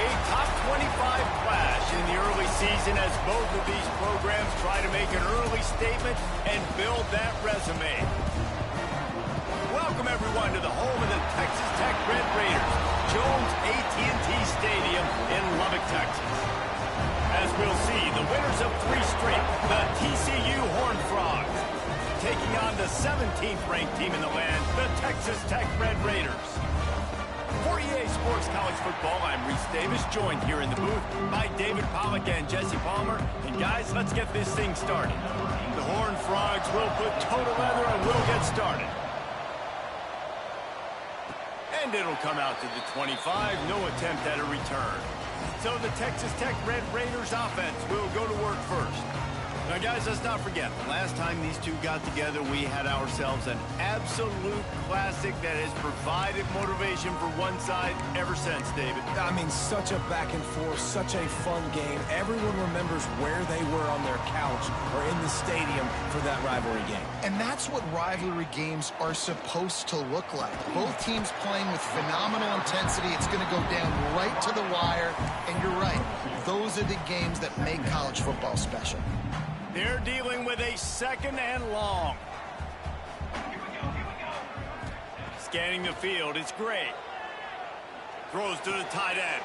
A top 25 clash in the early season as both of these programs try to make an early statement and build that resume. Welcome, everyone, to the home of the Texas Tech Red Raiders, Jones AT&T Stadium in Lubbock, Texas. As we'll see, the winners of 3 straight, the TCU Horned Frogs, taking on the 17th-ranked team in the land, the Texas Tech Red Raiders. For EA Sports College Football, I'm Reese Davis, joined here in the booth by David Pollack and Jesse Palmer. And guys, let's get this thing started. The Horned Frogs will put toe to leather and we'll get started. And it'll come out to the 25, no attempt at a return. So the Texas Tech Red Raiders offense will go to work first. Now, guys, let's not forget, the last time these two got together, we had ourselves an absolute classic that has provided motivation for one side ever since, David. I mean, such a back and forth, such a fun game. Everyone remembers where they were on their couch or in the stadium for that rivalry game. And that's what rivalry games are supposed to look like. Both teams playing with phenomenal intensity. It's going to go down right to the wire. And you're right, those are the games that make college football special. They're dealing with a 2nd and long. Scanning the field, it's great. Throws to the tight end.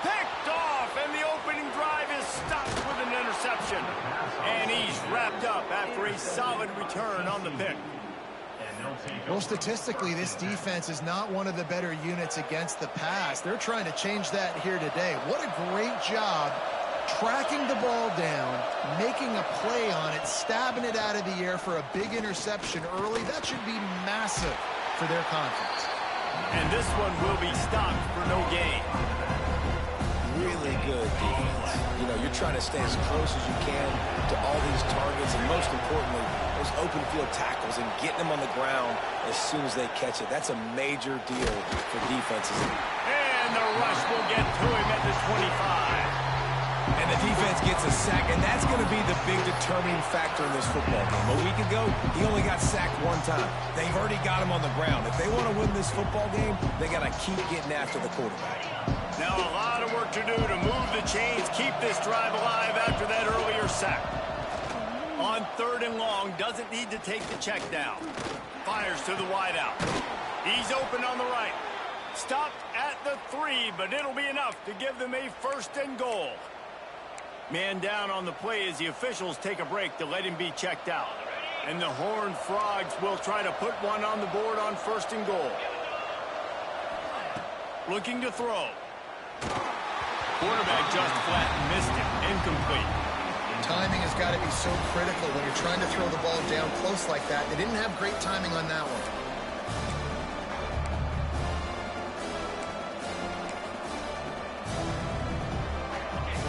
Picked off, and the opening drive is stopped with an interception. And he's wrapped up after a solid return on the pick. Well, statistically, this defense is not one of the better units against the pass. They're trying to change that here today. What a great job tracking the ball down, making a play on it, stabbing it out of the air for a big interception early. That should be massive for their conference. And this one will be stopped for no gain. Really good defense. You know, you're trying to stay as close as you can to all these targets, and most importantly, those open field tackles and getting them on the ground as soon as they catch it. That's a major deal for defenses. And the rush will get to him at the 25. And the defense gets a sack, and that's going to be the big determining factor in this football game. A week ago, he only got sacked 1 time. They've already got him on the ground. If they want to win this football game, they got to keep getting after the quarterback. Now a lot of work to do to move the chains, keep this drive alive after that earlier sack. On 3rd and long, doesn't need to take the check down. Fires to the wideout. He's open on the right. Stopped at the 3, but it'll be enough to give them a 1st and goal. Man down on the play as the officials take a break to let him be checked out. And the Horned Frogs will try to put one on the board on 1st and goal. Looking to throw. Quarterback just flat missed him. Incomplete. Timing has got to be so critical when you're trying to throw the ball down close like that. They didn't have great timing on that one.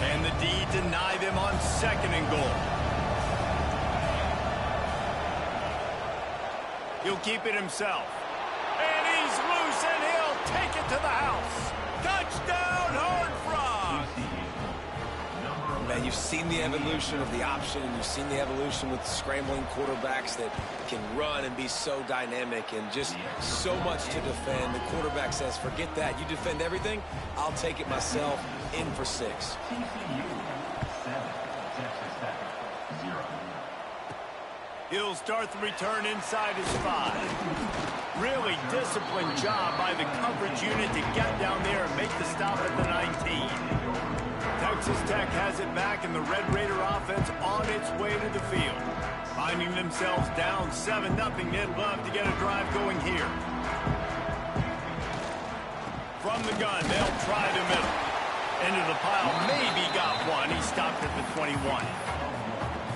And the D deny them on 2nd and goal. He'll keep it himself. And he's loose, and he'll take it to the house. Touchdown, Horned Frogs! Man, you've seen the evolution of the option, and you've seen the evolution with scrambling quarterbacks that can run and be so dynamic and just so much to defend. The quarterback says, forget that. You defend everything, I'll take it myself. In for 6. He'll start the return inside his 5. Really disciplined job by the coverage unit to get down there and make the stop at the 19. Texas Tech has it back, and the Red Raider offense on its way to the field. Finding themselves down 7-0, they'd love to get a drive going here. From the gun, they'll try the middle. Into the pile, maybe got one. He stopped at the 21.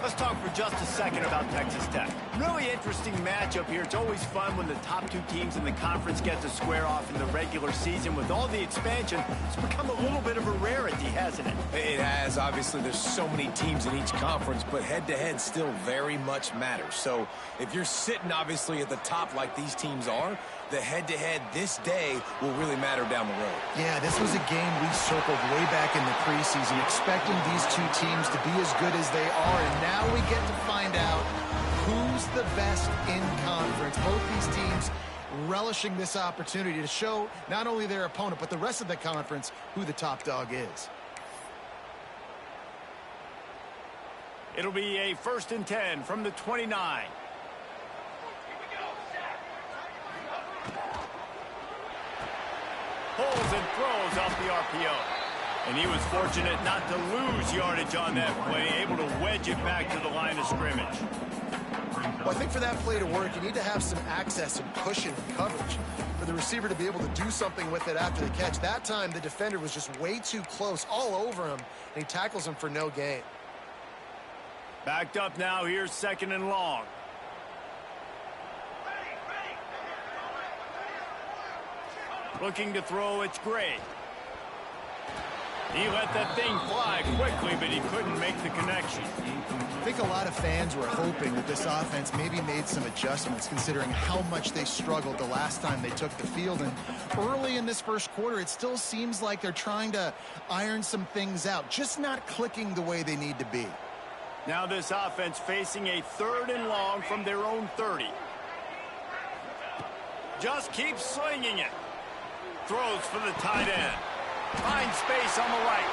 Let's talk for just a second about Texas Tech. Really interesting matchup here. It's always fun when the top 2 teams in the conference get to square off in the regular season. With all the expansion, it's become a little bit of a rarity, hasn't it? It has. Obviously, there's so many teams in each conference, but head-to-head still very much matters. So if you're sitting, obviously, at the top like these teams are, the head-to-head this day will really matter down the road. Yeah, this was a game we circled way back in the preseason, expecting these 2 teams to be as good as they are, and now we get to find out who's the best in conference. Both these teams relishing this opportunity to show not only their opponent, but the rest of the conference who the top dog is. It'll be a 1st and 10 from the 29. Pulls and throws off the RPO. And he was fortunate not to lose yardage on that play, able to wedge it back to the line of scrimmage. Well, I think for that play to work, you need to have some access and cushion and coverage for the receiver to be able to do something with it after the catch. That time, the defender was just way too close, all over him, and he tackles him for no gain. Backed up now, here's 2nd and long. Looking to throw, it's Gray. He let that thing fly quickly, but he couldn't make the connection. I think a lot of fans were hoping that this offense maybe made some adjustments, considering how much they struggled the last time they took the field. And early in this first quarter, it still seems like they're trying to iron some things out, just not clicking the way they need to be. Now this offense facing a 3rd and long from their own 30. Just keeps slinging it. Throws for the tight end. Finds space on the right.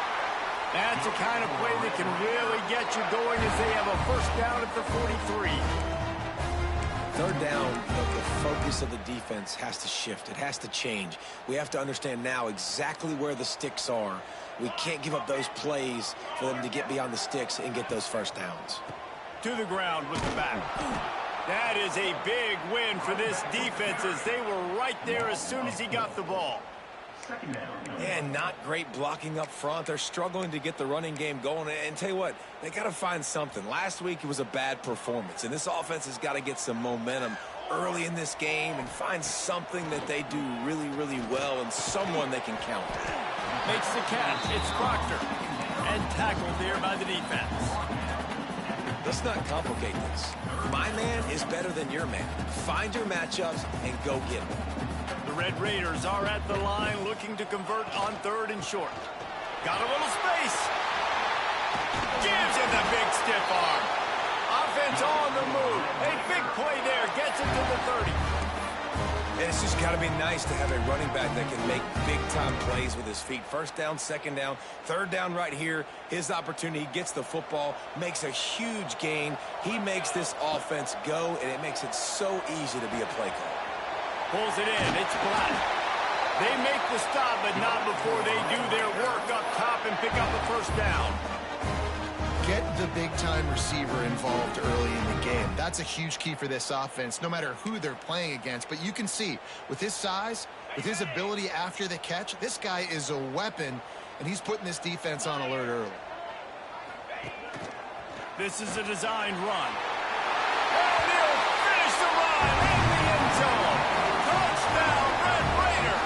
That's the kind of play that can really get you going as they have a 1st down at the 43. 3rd down, the focus of the defense has to shift. It has to change. We have to understand now exactly where the sticks are. We can't give up those plays for them to get beyond the sticks and get those 1st downs. To the ground with the back. That is a big win for this defense as they were right there as soon as he got the ball. And not great blocking up front. They're struggling to get the running game going. And tell you what, they got to find something. Last week it was a bad performance, and this offense has got to get some momentum early in this game and find something that they do really, really well and someone they can count on. Makes the catch. It's Proctor. And tackled there by the defense. Let's not complicate this. My man is better than your man. Find your matchups and go get them. The Red Raiders are at the line looking to convert on 3rd and short. Got a little space. Gives him the big stiff arm. Offense on the move. A big play there. Gets it to the 30. And it's just got to be nice to have a running back that can make big-time plays with his feet. 1st down, 2nd down, 3rd down right here. His opportunity, gets the football, makes a huge gain. He makes this offense go, and it makes it so easy to be a play caller. Pulls it in. It's Black. They make the stop, but not before they do their work up top and pick up the 1st down. Get the big-time receiver involved early in the game. That's a huge key for this offense, no matter who they're playing against. But you can see, with his size, with his ability after the catch, this guy is a weapon, and he's putting this defense on alert early. This is a designed run. And he'll finish the run in the end zone. Touchdown, Red Raider.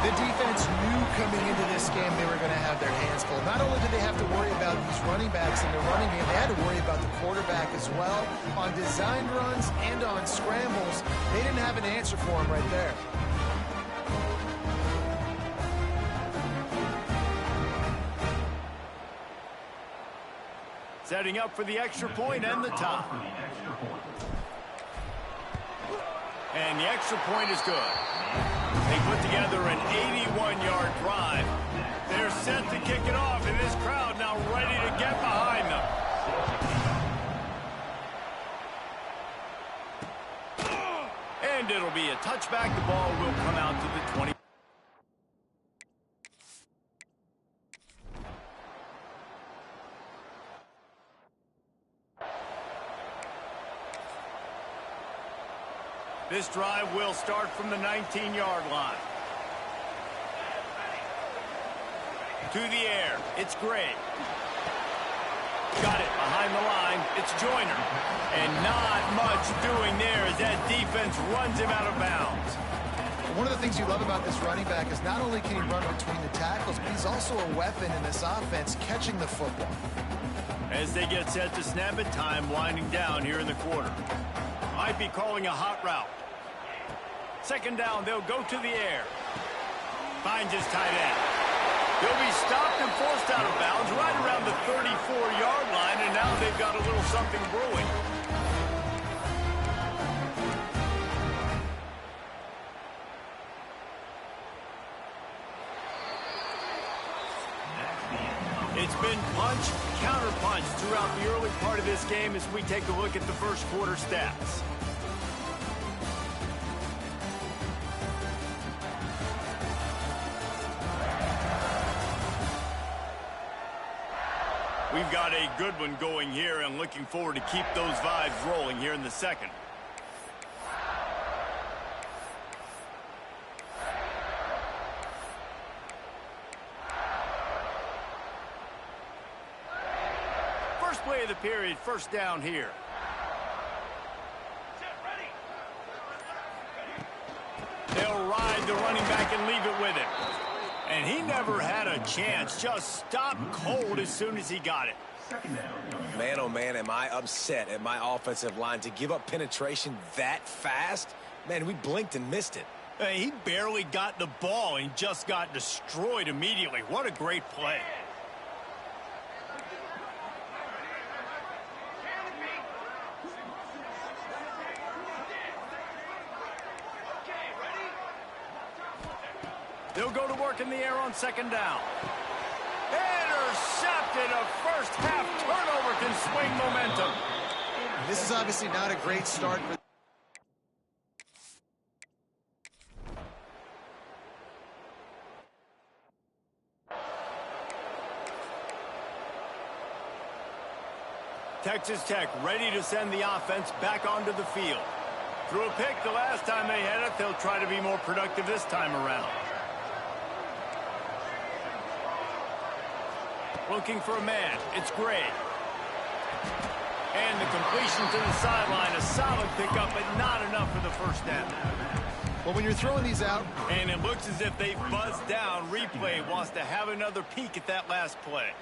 The defense knew coming into this game they were going to have their hands full. Not only did they have to worry about these running backs in the running game, they had to worry about the quarterback as well. On designed runs and on scrambles, they didn't have an answer for him right there. Setting up for the extra point and the tie. And the extra point is good. They put together an 81-yard drive. They're set to kick it off, and this crowd now ready to get behind them. And it'll be a touchback. The ball will come out to the 20. This drive will start from the 19-yard line. To the air, it's Gray. Got it behind the line, it's Joyner. And not much doing there as that defense runs him out of bounds. One of the things you love about this running back is not only can he run between the tackles, but he's also a weapon in this offense, catching the football. As they get set to snap it, time winding down here in the quarter. Might be calling a hot route. 2nd down, they'll go to the air. Finds his tight end. He'll be stopped and forced out of bounds right around the 34-yard line, and now they've got a little something brewing. been punch, counter-punch throughout the early part of this game as we take a look at the first quarter stats. We've got a good one going here and looking forward to keep those vibes rolling here in the second. First play of the period, first down here. They'll ride the running back and leave it with him. And he never had a chance, just stopped cold as soon as he got it. Man, oh man, am I upset at my offensive line to give up penetration that fast? Man, we blinked and missed it. He barely got the ball and just got destroyed immediately. What a great play. They'll go to work in the air on second down. Intercepted. A first half turnover can swing momentum. This is obviously not a great start for Texas Tech ready to send the offense back onto the field. Threw a pick the last time they had it. They'll try to be more productive this time around. Looking for a man. It's Gray. And the completion to the sideline. A solid pickup, but not enough for the first down. Well, when you're throwing these out. And it looks as if they buzzed down. Replay wants to have another peek at that last play.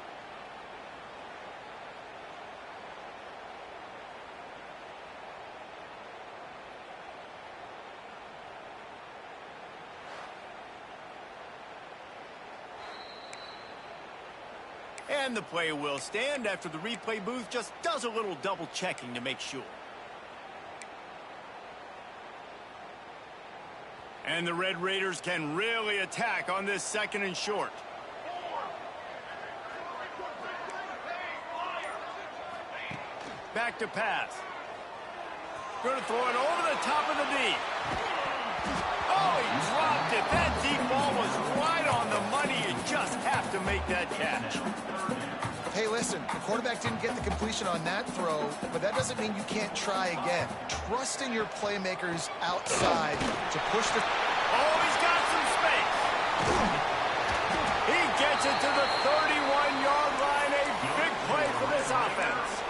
And the play will stand after the replay booth just does a little double checking to make sure. And the Red Raiders can really attack on this second and short. Back to pass. Going to throw it over the top of the D. Oh, he dropped it. That deep ball was right on the money. You just have to make that catch. Hey, listen, the quarterback didn't get the completion on that throw, but that doesn't mean you can't try again. Trust in your playmakers outside to push the... Oh, he's got some space. He gets it to the 31-yard line. A big play for this offense.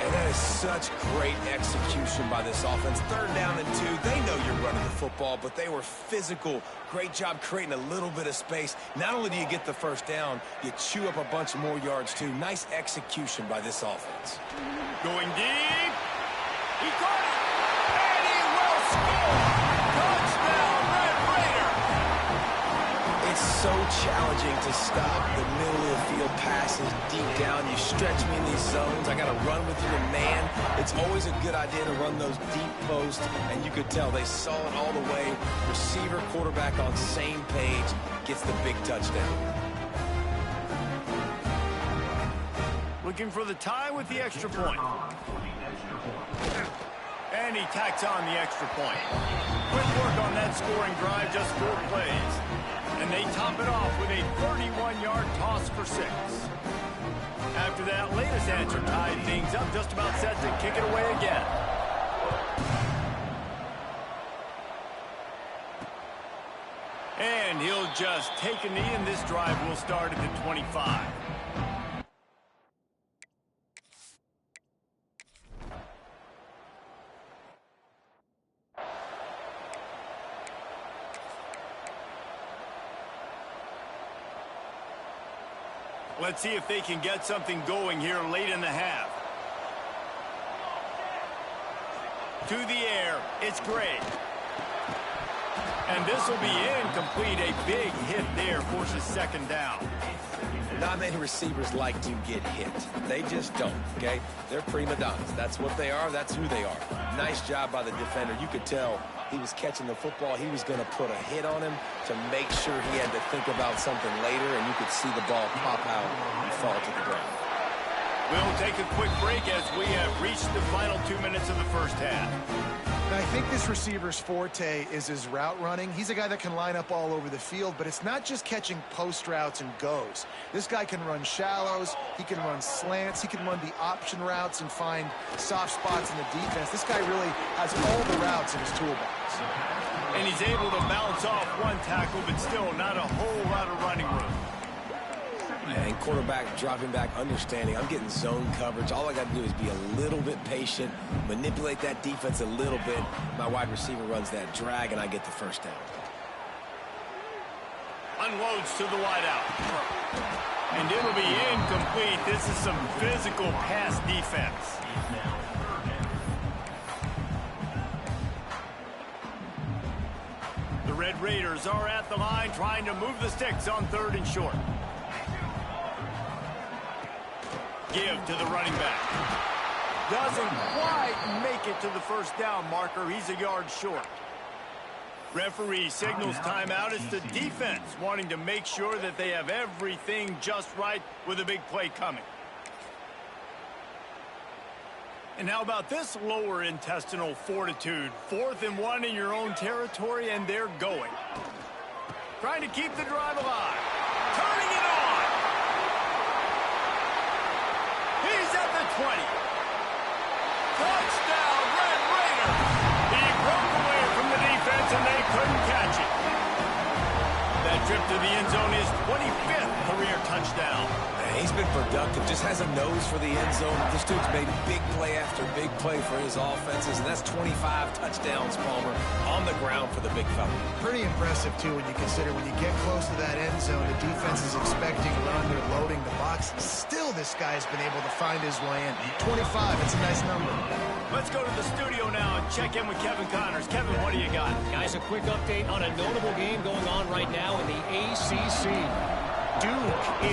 And that is such great execution by this offense. Third down and 2. They know you're running the football, but they were physical. Great job creating a little bit of space. Not only do you get the first down, you chew up a bunch more yards, too. Nice execution by this offense. Going deep. He caught it. And he will score. Touchdown, Red Raider. It's so challenging to stop the middle of the field passes deep down. You stretch me in these zones. I got to run with your man. It's always a good idea to run those deep posts, and you could tell they saw it all the way. Receiver, quarterback on same page, gets the big touchdown. Looking for the tie with the extra point. And he tacks on the extra point. Quick work on that scoring drive, just 4 plays. And they top it off with a 31-yard toss for 6. After that latest answer tied things up, just about set to kick it away again. And he'll just take a knee, and this drive will start at the 25. Let's see if they can get something going here late in the half. To the air, it's Gray. And this will be incomplete. A big hit there forces second down. Not many receivers like to get hit. They just don't, okay? They're prima donnas. That's what they are. That's who they are. Nice job by the defender. You could tell he was catching the football, he was going to put a hit on him to make sure he had to think about something later, and you could see the ball pop out and fall to the ground. We'll take a quick break as we have reached the final 2 minutes of the first half. I think this receiver's forte is his route running. He's a guy that can line up all over the field, but it's not just catching post routes and goes. This guy can run shallows, he can run slants, he can run the option routes and find soft spots in the defense. This guy really has all the routes in his toolbox. And he's able to bounce off one tackle, but still not a whole lot of running room. And quarterback dropping back, understanding I'm getting zone coverage. All I got to do is be a little bit patient, manipulate that defense a little bit. My wide receiver runs that drag, and I get the first down. Unloads to the wideout. And it'll be incomplete. This is some physical pass defense. The Red Raiders are at the line trying to move the sticks on 3rd and short. Give to the running back. Doesn't quite make it to the first down marker. He's a yard short. Referee signals timeout. It's the defense wanting to make sure that they have everything just right with a big play coming. And how about this lower intestinal fortitude? 4th and 1 in your own territory, and they're going. Trying to keep the drive alive. Turning it on. He's at the 20. Touchdown, Red Raiders. He broke away from the defense, and they couldn't catch it. That trip to the end zone is 25th career touchdown. He's been productive, just has a nose for the end zone. This dude's made big play after big play for his offenses, and that's 25 touchdowns, Palmer, on the ground for the big fella. Pretty impressive, too, when you consider when you get close to that end zone, the defense is expecting a run, they're loading the box. Still, this guy's been able to find his way in. 25, it's a nice number. Let's go to the studio now and check in with Kevin Connors. Kevin, what do you got? Guys, a quick update on a notable game going on right now in the ACC. Duke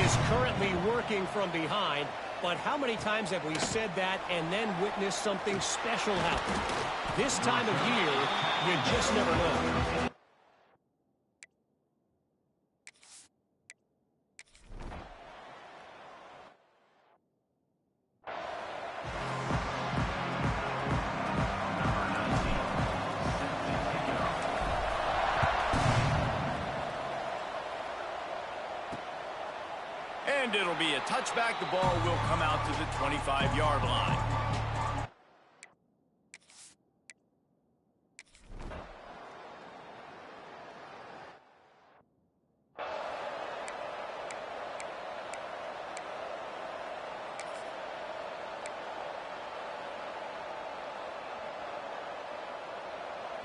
is currently working from behind, but how many times have we said that and then witnessed something special happen? This time of year, you just never know. And it'll be a touchback. The ball will come out to the 25-yard line.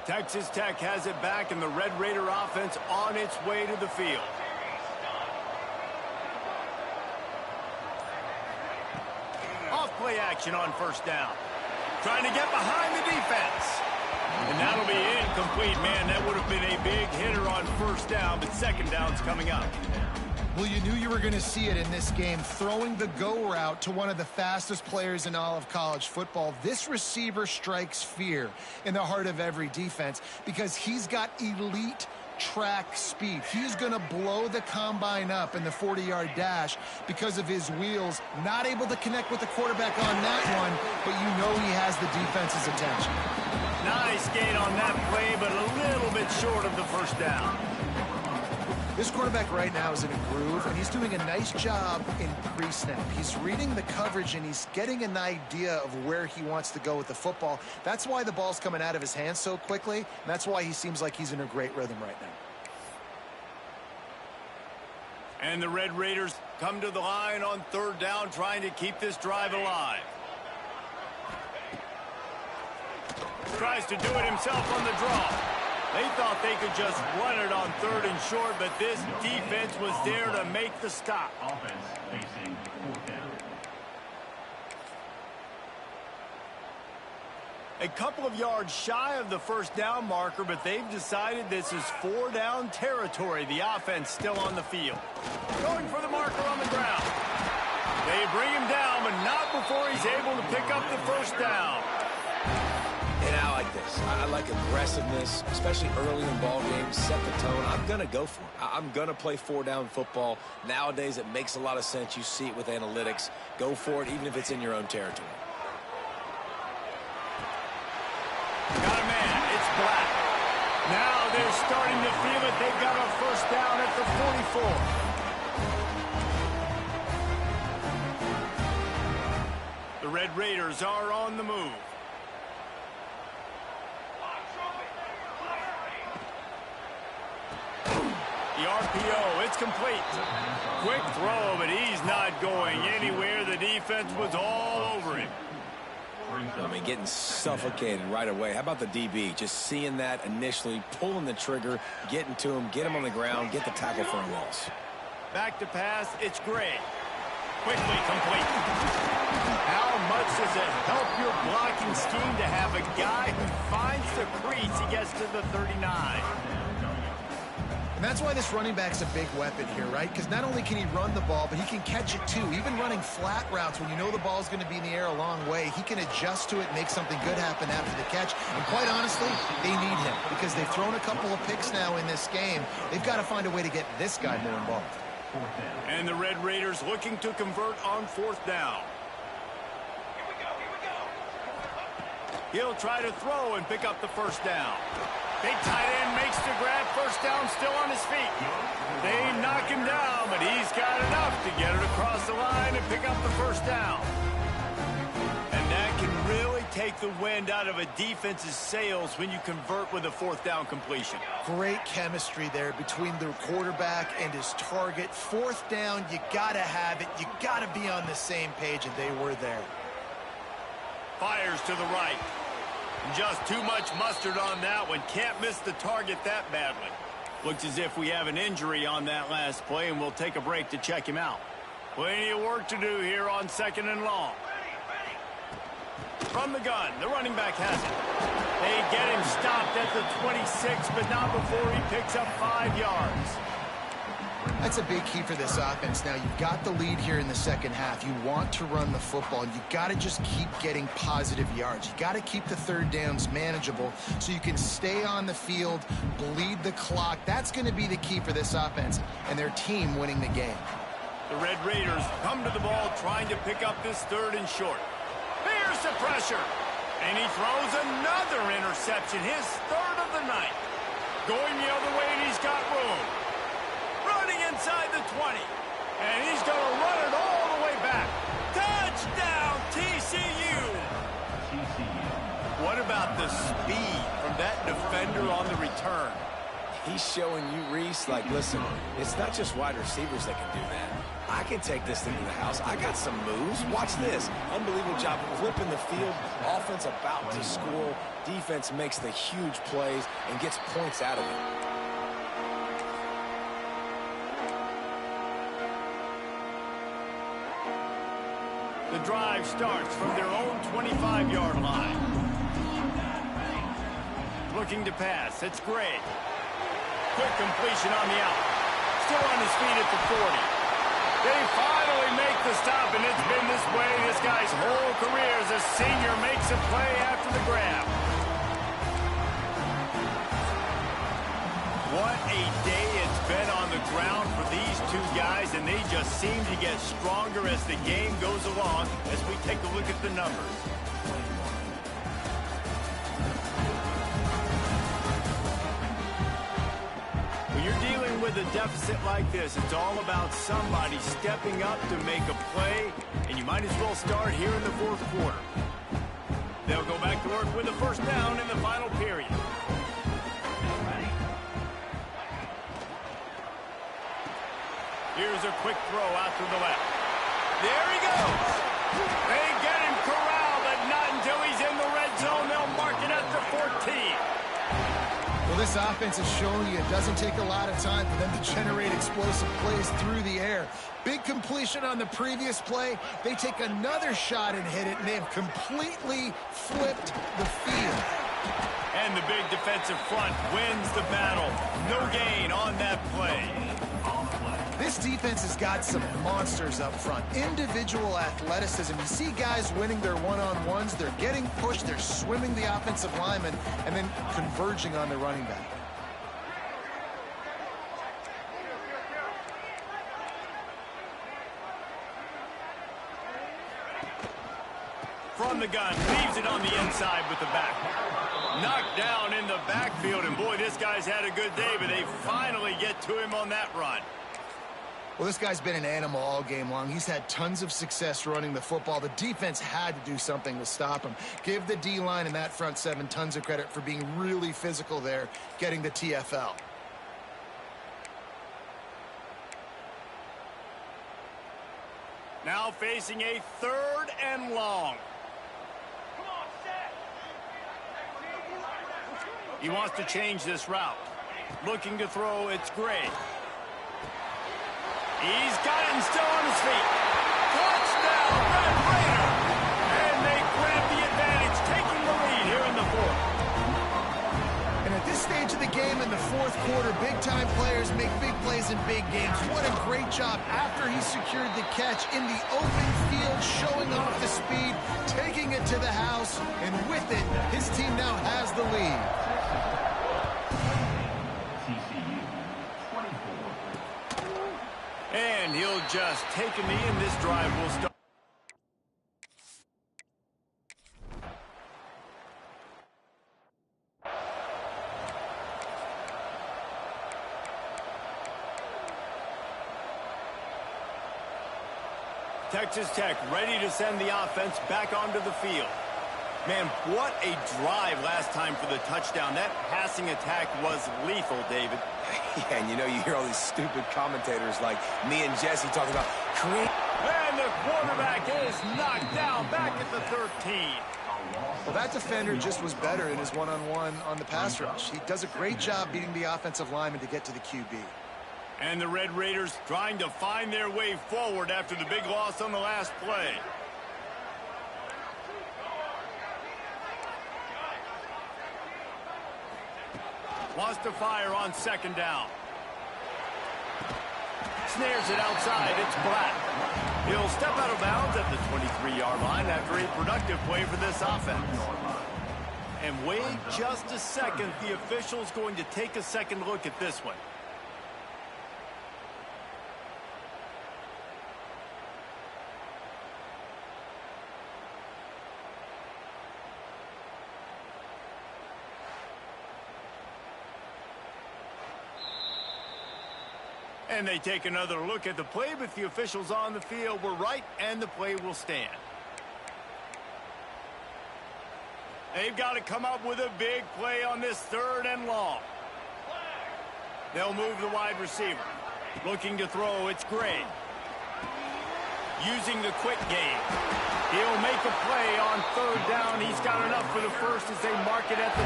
Texas Tech has it back, and the Red Raider offense on its way to the field. Play action on 1st down. Trying to get behind the defense. And that'll be incomplete, man. That would have been a big hitter on 1st down, but 2nd down's coming up. Well, you knew you were going to see it in this game, throwing the go route to one of the fastest players in all of college football. This receiver strikes fear in the heart of every defense because he's got elite track speed. He's going to blow the combine up in the 40-yard dash because of his wheels. Not able to connect with the quarterback on that one, but you know he has the defense's attention. Nice gain on that play, but a little bit short of the 1st down. This quarterback right now is in a groove, and he's doing a nice job in pre-snap. He's reading the coverage, and he's getting an idea of where he wants to go with the football. That's why the ball's coming out of his hands so quickly, and that's why he seems like he's in a great rhythm right now. And the Red Raiders come to the line on 3rd down, trying to keep this drive alive. Tries to do it himself on the draw. They thought they could just run it on 3rd and short, but this defense was there to make the stop. Offense facing 4th down. A couple of yards shy of the 1st down marker, but they've decided this is 4 down territory. The offense still on the field. Going for the marker on the ground. They bring him down, but not before he's able to pick up the 1st down. And now I like this. I like aggressiveness, especially early in ball games. Set the tone. I'm going to go for it. I'm going to play four-down football. Nowadays, it makes a lot of sense. You see it with analytics. Go for it, even if it's in your own territory. Got a man. It's Black. Now they're starting to feel it. They've got a first down at the 44. The Red Raiders are on the move. The RPO, it's complete. Quick throw, but he's not going anywhere. The defense was all over him. I mean, getting suffocated right away. How about the DB? Just seeing that initially, pulling the trigger, getting to him, get him on the ground, get the tackle for a loss. Back to pass, it's Gray. Quickly complete. How much does it help your blocking scheme to have a guy who finds the crease? He gets to the 39. And that's why this running back's a big weapon here, right? Because not only can he run the ball, but he can catch it too. Even running flat routes when you know the ball's going to be in the air a long way, he can adjust to it and make something good happen after the catch. And quite honestly, they need him because they've thrown a couple of picks now in this game. They've got to find a way to get this guy more involved. And the Red Raiders looking to convert on fourth down. He'll try to throw and pick up the first down. Big tight end makes the grab. First down, still on his feet. They knock him down, but he's got enough to get it across the line and pick up the first down. And that can really take the wind out of a defense's sails when you convert with a fourth down completion. Great chemistry there between the quarterback and his target. Fourth down, you got to have it. You got to be on the same page, and they were there. Fires to the right. Just too much mustard on that one. Can't miss the target that badly. Looks as if we have an injury on that last play, and we'll take a break to check him out. Plenty of work to do here on second and long. From the gun, the running back has it. They get him stopped at the 26, but not before he picks up 5 yards. That's a big key for this offense. Now, you've got the lead here in the second half. You want to run the football, and you've got to just keep getting positive yards. You got to keep the third downs manageable so you can stay on the field, bleed the clock. That's going to be the key for this offense and their team winning the game. The Red Raiders come to the ball trying to pick up this third and short. Here's the pressure. And he throws another interception, his third of the night. Going the other way, and he's got room. Running inside the 20. And he's going to run it all the way back. Touchdown, TCU. What about the speed from that defender on the return? He's showing you, Reese, like, listen, it's not just wide receivers that can do that. I can take this thing to the house. I got some moves. Watch this. Unbelievable job flipping the field. Offense about to score. Defense makes the huge plays and gets points out of it. The drive starts from their own 25-yard line. Looking to pass. It's Gray. Quick completion on the out. Still on his feet at the 40. They finally make the stop, and it's been this way this guy's whole career as a senior makes a play after the grab. What a day it's been on the ground for these two guys, and they just seem to get stronger as the game goes along as we take a look at the numbers. When you're dealing with a deficit like this, it's all about somebody stepping up to make a play, and you might as well start here in the fourth quarter. They'll go back to work with a first down in the final period. Here's a quick throw out to the left. There he goes. They get him corralled, but not until he's in the red zone. They'll mark it at the 14. Well, this offense has shown you it doesn't take a lot of time for them to generate explosive plays through the air. Big completion on the previous play. They take another shot and hit it, and they have completely flipped the field. And the big defensive front wins the battle. No gain on that play. This defense has got some monsters up front. Individual athleticism. You see guys winning their one-on-ones. They're getting pushed. They're swimming the offensive lineman and then converging on the running back. From the gun, leaves it on the inside with the back. Knocked down in the backfield, and boy, this guy's had a good day, but they finally get to him on that run. Well, this guy's been an animal all game long. He's had tons of success running the football. The defense had to do something to stop him. Give the D-line and that front seven tons of credit for being really physical there, getting the TFL. Now facing a 3rd and long. He wants to change this route. Looking to throw, it's Gray. He's got it and still on his feet. Touchdown, Red Raider! And they grab the advantage, taking the lead here in the 4th. And at this stage of the game in the 4th quarter, big-time players make big plays in big games. What a great job after he secured the catch in the open field, showing off the speed, taking it to the house, and with it, his team now has the lead. TCU 24. And he'll just take a knee, and this drive will start. Texas Tech ready to send the offense back onto the field. Man, what a drive last time for the touchdown. That passing attack was lethal, David. Yeah, and you know, you hear all these stupid commentators like me and Jesse talking about create. And the quarterback is knocked down back at the 13. Well, that defender just was better in his one-on-one on the pass rush. He does a great job beating the offensive lineman to get to the QB. And the Red Raiders trying to find their way forward after the big loss on the last play. Wants to fire on 2nd down. Snares it outside. It's Black. He'll step out of bounds at the 23-yard line after a productive play for this offense. And wait just a second. The official's going to take a second look at this one. And they take another look at the play, but the officials on the field were right, and the play will stand. They've got to come up with a big play on this 3rd and long. They'll move the wide receiver. Looking to throw, it's Gray. Using the quick game. He'll make a play on 3rd down. He's got enough for the first as they mark it at the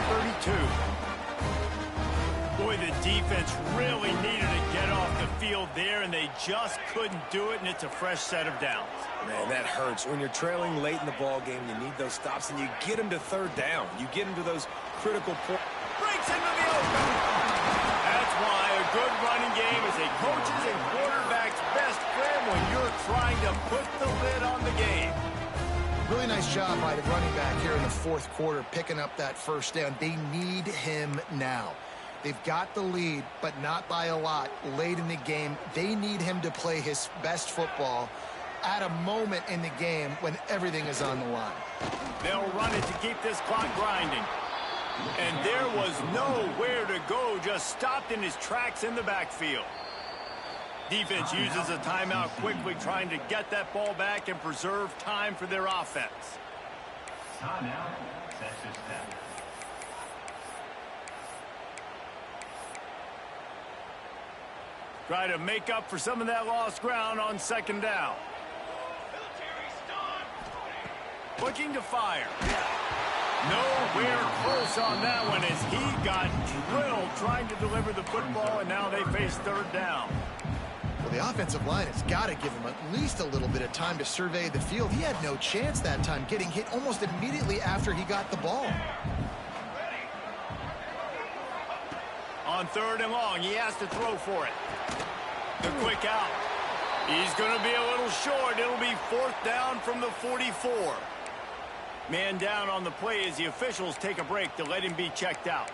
32. Boy, the defense really needed to get off the field there, and they just couldn't do it, and it's a fresh set of downs. Man, that hurts. When you're trailing late in the ball game, you need those stops, and you get them to 3rd down. You get them to those critical points. Breaks into the open. That's why a good running game is a coach's and quarterback's best friend when you're trying to put the lid on the game. Really nice job by the running back here in the 4th quarter, picking up that 1st down. They need him now. They've got the lead, but not by a lot late in the game. They need him to play his best football at a moment in the game when everything is on the line. They'll run it to keep this clock grinding. And there was nowhere to go, just stopped in his tracks in the backfield. Defense uses a timeout quickly, trying to get that ball back and preserve time for their offense. Timeout, Texas Tech. Try to make up for some of that lost ground on 2nd down. Looking to fire. Nowhere close on that one as he got drilled trying to deliver the football, and now they face 3rd down. Well, the offensive line has got to give him at least a little bit of time to survey the field. He had no chance that time, getting hit almost immediately after he got the ball. On 3rd and long, he has to throw for it. The quick out. He's going to be a little short. It'll be 4th down from the 44. Man down on the play as the officials take a break to let him be checked out.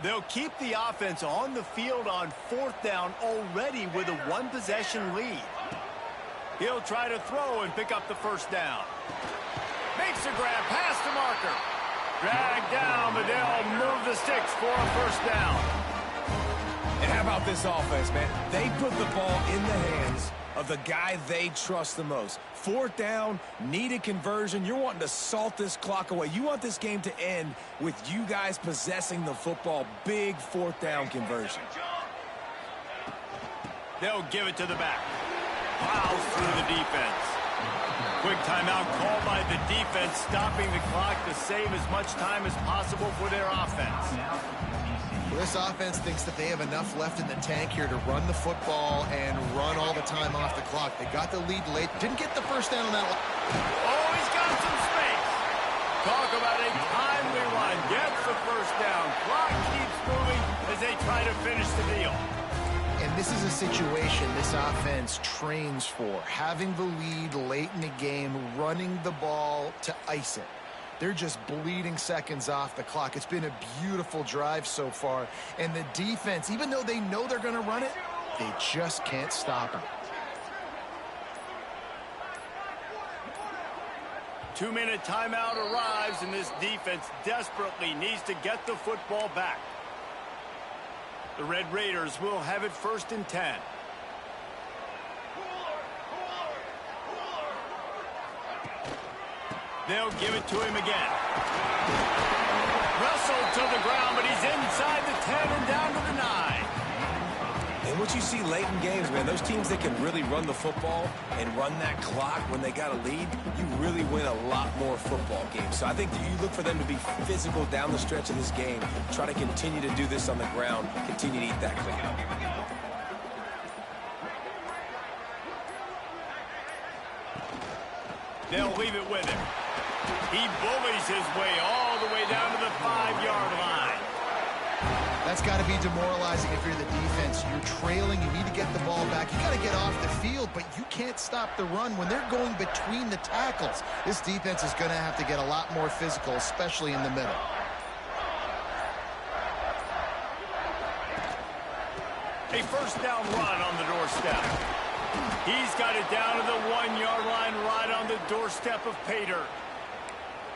They'll keep the offense on the field on 4th down already with a 1-possession lead. He'll try to throw and pick up the 1st down. Makes a grab past the marker. Dragged down, but they'll move the sticks for a 1st down. And how about this offense, man? They put the ball in the hands of the guy they trust the most. 4th down, needed conversion. You're wanting to salt this clock away. You want this game to end with you guys possessing the football. Big 4th down conversion. They'll give it to the back. Plows through the defense. Quick timeout called by the defense, stopping the clock to save as much time as possible for their offense. Well, this offense thinks that they have enough left in the tank here to run the football and run all the time off the clock. They got the lead late. Didn't get the 1st down on that one. Oh, he's got some space. Talk about a timely run. Gets the 1st down. Clock keeps moving as they try to finish the deal. And this is a situation this offense trains for. Having the lead late in the game, running the ball to ice it. They're just bleeding seconds off the clock. It's been a beautiful drive so far. And the defense, even though they know they're going to run it, they just can't stop it. 2-minute timeout arrives, and this defense desperately needs to get the football back. The Red Raiders will have it 1st and 10. They'll give it to him again. Wrestled to the ground, but he's inside the 10 and down to the 9. And what you see late in games, man, those teams that can really run the football and run that clock when they got a lead, you really win a lot more football games. So I think that you look for them to be physical down the stretch of this game, try to continue to do this on the ground, continue to eat that clock. They'll leave it with him. He bullies his way all the way down to the 5-yard line. That's got to be demoralizing if you're the defense. You're trailing. You need to get the ball back. You got to get off the field, but you can't stop the run when they're going between the tackles. This defense is going to have to get a lot more physical, especially in the middle. A 1st down run on the doorstep. He's got it down to the 1-yard line right on the doorstep of Pater.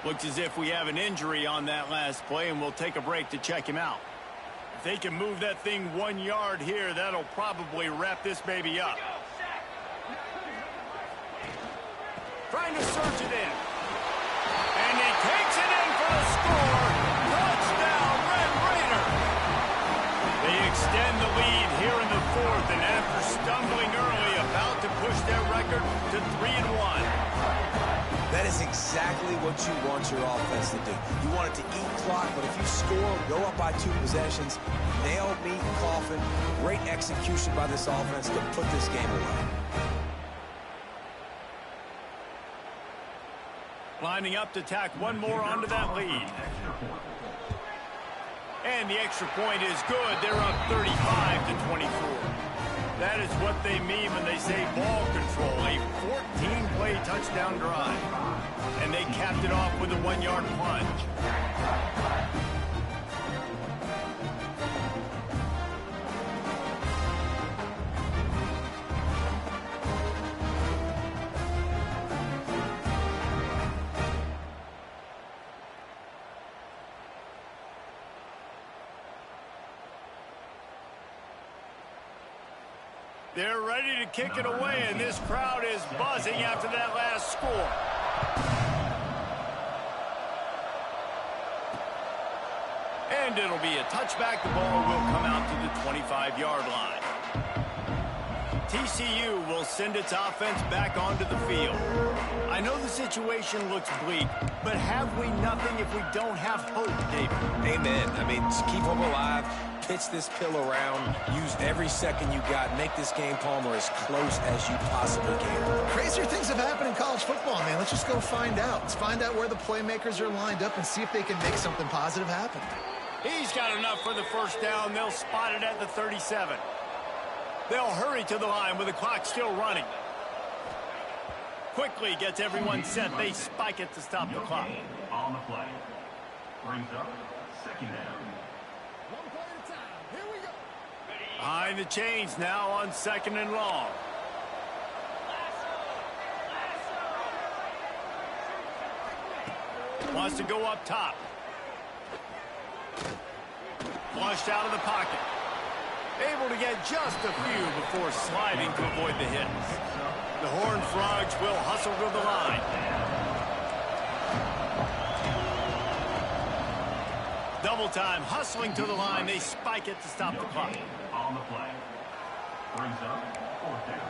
Looks as if we have an injury on that last play, and we'll take a break to check him out. If they can move that thing 1 yard here, that'll probably wrap this baby up. Trying to surge it in. And he takes it in for the score. Touchdown, Red Raider. They extend the lead here in the 4th, and after stumbling early, about to push their record to 3-1. That is exactly what you want your offense to do. You want it to eat clock, but if you score, go up by 2 possessions, nail, meet, coffin. Great execution by this offense to put this game away. Lining up to tack one more onto that lead. And the extra point is good. They're up 35-24. That is what they mean when they say ball control. A 14-play touchdown drive. And they capped it off with a 1-yard plunge. They're ready to kick it away, and this crowd is buzzing after that last score. And it'll be a touchback. The ball will come out to the 25-yard line. TCU will send its offense back onto the field. I know the situation looks bleak, but have we nothing if we don't have hope, David? Amen. I mean, just keep hope alive. pitch this pill around, use every second you got, make this game, Palmer, as close as you possibly can. Crazier things have happened in college football, man. Let's just go find out. Let's find out where the playmakers are lined up and see if they can make something positive happen. He's got enough for the first down. They'll spot it at the 37. They'll hurry to the line with the clock still running. Quickly gets everyone set. They spike it to stop the clock. On the play. Brings up second down. One play at a time. Here we go. Behind the chains now on 2nd and long. Wants to go up top. Flushed out of the pocket. Able to get just a few before sliding to avoid the hits. The Horned Frogs will hustle to the line. Double time, hustling to the line. They spike it to stop the clock. On the play. Brings up 4th down.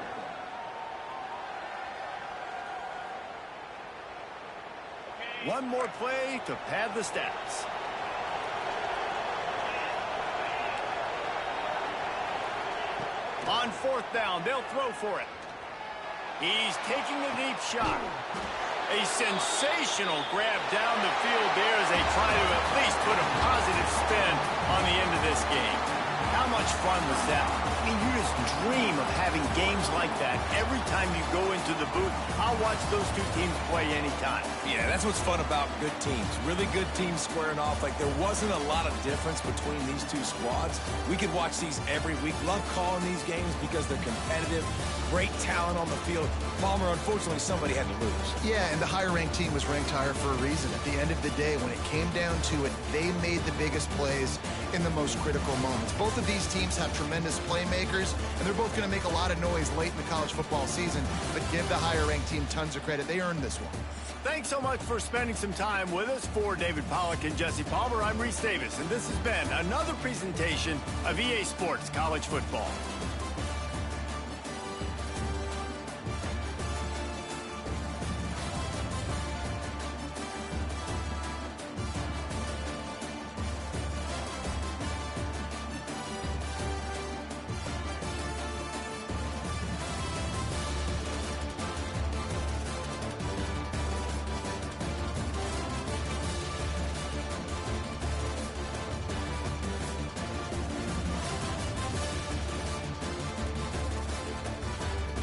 One more play to pad the stats. On 4th down, they'll throw for it. He's taking the deep shot. A sensational grab down the field there as they try to at least put a positive spin on the end of this game. How much fun was that? I mean, you just dream of having games like that every time you go into the booth. I'll watch those two teams play anytime. Yeah, that's what's fun about good teams. Really good teams squaring off. Like, there wasn't a lot of difference between these two squads. We could watch these every week. Love calling these games because they're competitive. Great talent on the field. Palmer, unfortunately, somebody had to lose. Yeah, and the higher-ranked team was ranked higher for a reason. At the end of the day, when it came down to it, they made the biggest plays in the most critical moments. Both of these teams have tremendous playmakers, and they're both going to make a lot of noise late in the college football season, but give the higher-ranked team tons of credit. They earned this one. Thanks so much for spending some time with us. For David Pollack and Jesse Palmer, I'm Reese Davis, and this has been another presentation of EA Sports College Football.